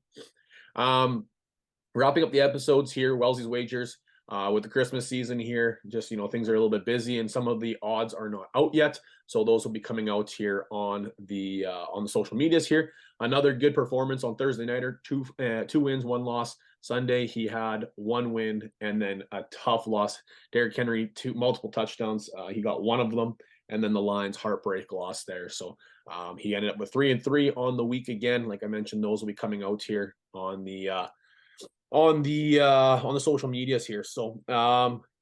wrapping up the episodes here, Wellesley's Wagers. With the Christmas season here, just, things are a little bit busy and some of the odds are not out yet. So those will be coming out here on the social medias here. Another good performance on Thursday nighter, two wins, one loss. Sunday, he had one win and then a tough loss. Derrick Henry, multiple touchdowns. He got one of them, and then the Lions heartbreak loss there. So he ended up with 3-3 on the week again. Like I mentioned, those will be coming out here on the social medias here. So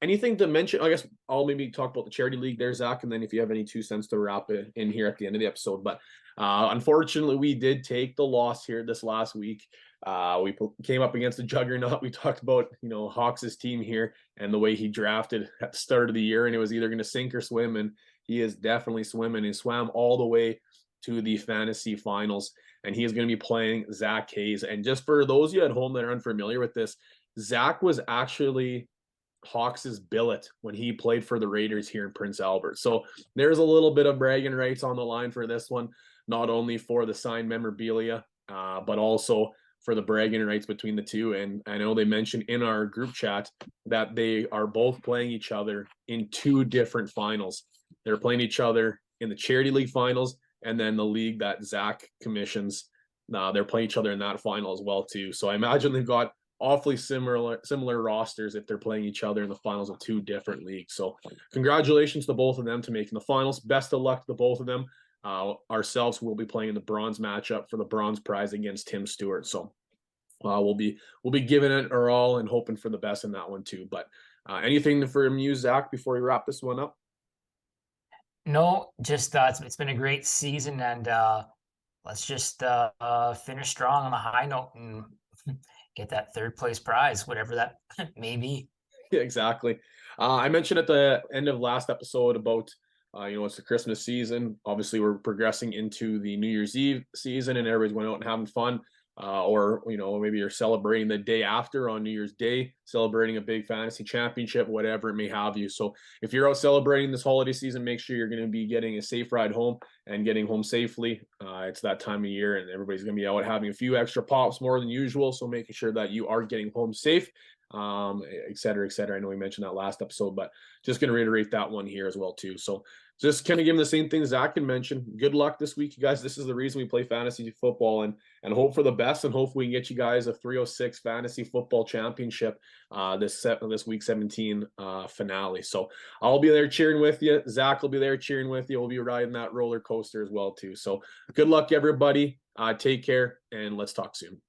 anything to mention? I guess I'll maybe talk about the charity league there, Zach, and then if you have any 2 cents to wrap it in here at the end of the episode. But unfortunately, we did take the loss here this last week. We came up against the juggernaut. We talked about Hawks' team here and the way he drafted at the start of the year, and it was either going to sink or swim, and he is definitely swimming. He swam all the way to the fantasy finals, and he is going to be playing Zach Hayes. And just for those of you at home that are unfamiliar with this, Zach was actually Hawks' billet when he played for the Raiders here in Prince Albert. So there's a little bit of bragging rights on the line for this one, not only for the signed memorabilia, but also for the bragging rights between the two. And I know they mentioned in our group chat that they are both playing each other in 2 different finals. They're playing each other in the Charity League finals, and then the league that Zach commissions, they're playing each other in that final as well too. So I imagine they've got awfully similar rosters if they're playing each other in the finals of 2 different leagues. So congratulations to both of them to making the finals. Best of luck to both of them. Ourselves will be playing in the bronze matchup for the bronze prize against Tim Stewart. So we'll be giving it our all and hoping for the best in that one too. But anything from you, Zach, before we wrap this one up? No, just it's been a great season, and let's just finish strong on a high note and get that 3rd place prize, whatever that may be. Yeah, exactly. I mentioned at the end of last episode about it's the Christmas season. Obviously, we're progressing into the New Year's Eve season, and everybody's going out and having fun. Or maybe you're celebrating the day after on New Year's Day, celebrating a big fantasy championship, whatever it may have you. So if you're out celebrating this holiday season, make sure you're going to be getting a safe ride home and getting home safely. It's that time of year, and everybody's going to be out having a few extra pops more than usual. So making sure that you are getting home safe, et cetera, et cetera. I know we mentioned that last episode, but just going to reiterate that one here as well too. So just kind of give them the same thing Zach can mention. Good luck this week, you guys. This is the reason we play fantasy football, and hope for the best, and hope we can get you guys a 306 fantasy football championship this week 17 finale. So I'll be there cheering with you. Zach will be there cheering with you. We'll be riding that roller coaster as well too. So good luck, everybody. Take care, and let's talk soon.